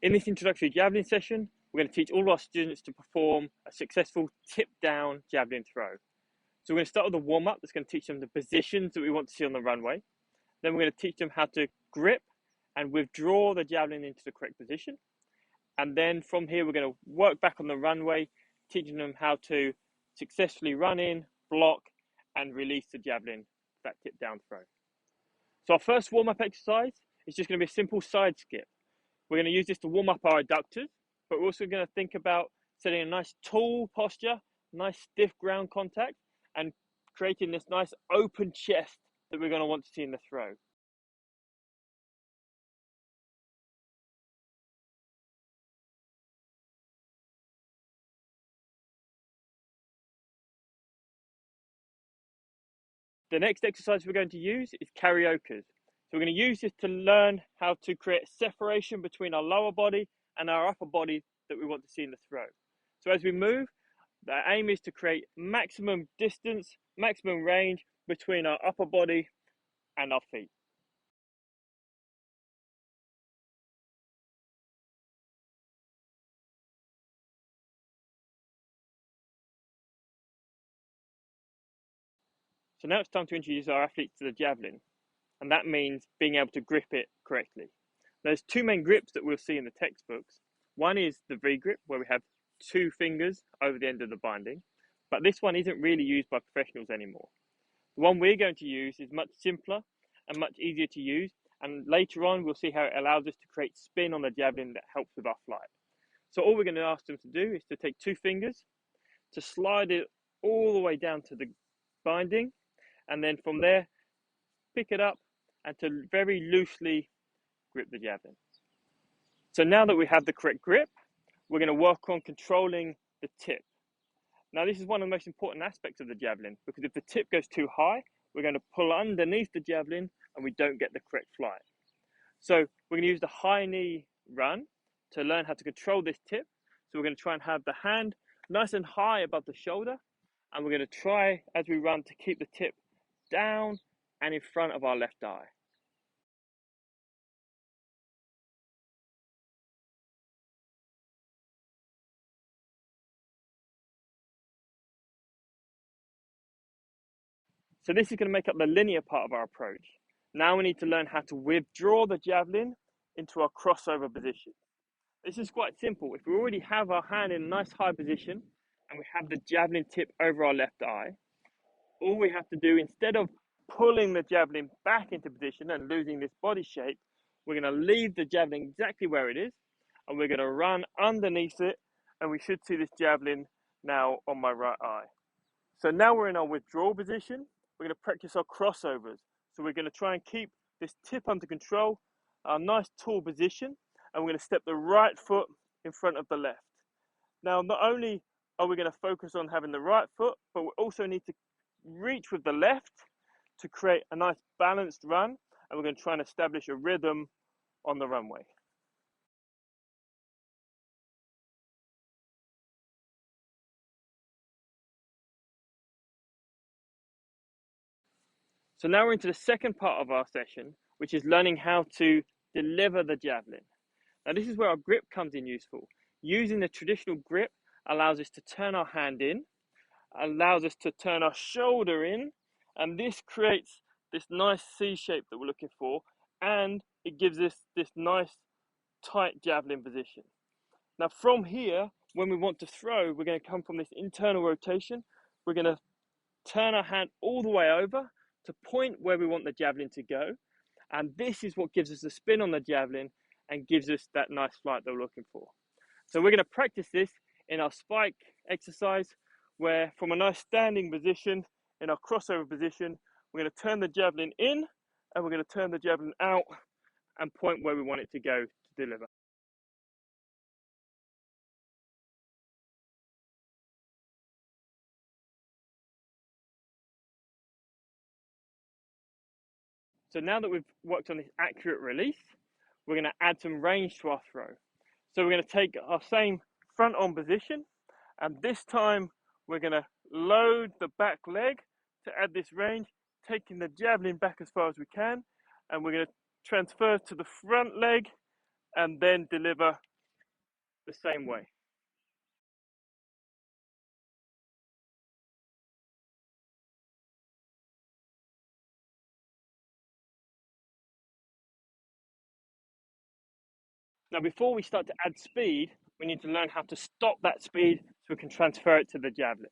In this introductory javelin session, we're going to teach all of our students to perform a successful tip-down javelin throw. So we're going to start with a warm-up that's going to teach them the positions that we want to see on the runway. Then we're going to teach them how to grip and withdraw the javelin into the correct position. And then from here, we're going to work back on the runway, teaching them how to successfully run in, block, and release the javelin, that tip-down throw. So our first warm-up exercise is just going to be a simple side skip. We're going to use this to warm up our adductors, but we're also going to think about setting a nice tall posture, nice stiff ground contact, and creating this nice open chest that we're going to want to see in the throw. The next exercise we're going to use is karaokes. So we're going to use this to learn how to create separation between our lower body and our upper body that we want to see in the throw. So as we move, the aim is to create maximum distance, maximum range between our upper body and our feet. So now it's time to introduce our athletes to the javelin, and that means being able to grip it correctly. There's two main grips that we'll see in the textbooks. One is the V grip, where we have two fingers over the end of the binding, but this one isn't really used by professionals anymore. The one we're going to use is much simpler and much easier to use, and later on we'll see how it allows us to create spin on the javelin that helps with our flight. So all we're going to ask them to do is to take two fingers, to slide it all the way down to the binding, and then from there, pick it up and to very loosely grip the javelin. So now that we have the correct grip, we're going to work on controlling the tip. Now this is one of the most important aspects of the javelin, because if the tip goes too high, we're going to pull underneath the javelin and we don't get the correct flight. So we're going to use the high knee run to learn how to control this tip. So we're going to try and have the hand nice and high above the shoulder, and we're going to try as we run to keep the tip down and in front of our left eye. So this is going to make up the linear part of our approach. Now we need to learn how to withdraw the javelin into our crossover position. This is quite simple. If we already have our hand in a nice high position and we have the javelin tip over our left eye, all we have to do, instead of pulling the javelin back into position and losing this body shape, we're going to leave the javelin exactly where it is, and we're going to run underneath it, and we should see this javelin now on my right eye. So now we're in our withdrawal position. We're going to practice our crossovers. So we're going to try and keep this tip under control, our nice tall position, and we're going to step the right foot in front of the left. Now, not only are we going to focus on having the right foot, but we also need to reach with the left to create a nice balanced run, and we're going to try and establish a rhythm on the runway. So now we're into the second part of our session, which is learning how to deliver the javelin. Now this is where our grip comes in useful. Using the traditional grip allows us to turn our hand in, allows us to turn our shoulder in, and this creates this nice C shape that we're looking for, and it gives us this nice tight javelin position. Now from here, when we want to throw, we're going to come from this internal rotation. We're going to turn our hand all the way over to point where we want the javelin to go, and this is what gives us the spin on the javelin and gives us that nice flight that we're looking for. So we're going to practice this in our spike exercise, where from a nice standing position, in our crossover position, we're going to turn the javelin in, and we're going to turn the javelin out and point where we want it to go to deliver. So now that we've worked on this accurate release, we're going to add some range to our throw. So we're going to take our same front on position, and this time we're going to load the back leg to add this range, taking the javelin back as far as we can, and we're going to transfer to the front leg and then deliver the same way. Now, before we start to add speed, we need to learn how to stop that speed so we can transfer it to the javelin.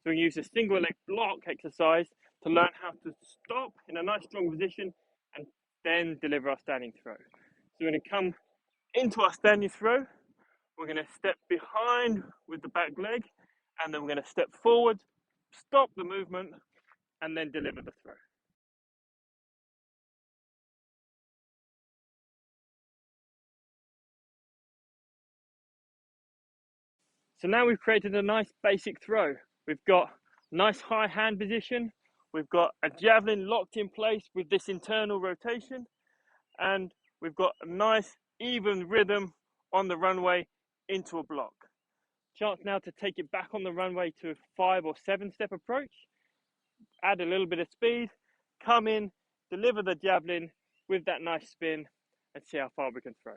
So we use a single leg block exercise to learn how to stop in a nice strong position and then deliver our standing throw. So we're going to come into our standing throw, we're going to step behind with the back leg, and then we're going to step forward, stop the movement, and then deliver the throw. So now we've created a nice basic throw. We've got nice high hand position. We've got a javelin locked in place with this internal rotation. And we've got a nice even rhythm on the runway into a block. Chance now to take it back on the runway to a 5 or 7 step approach. Add a little bit of speed. Come in, deliver the javelin with that nice spin and see how far we can throw.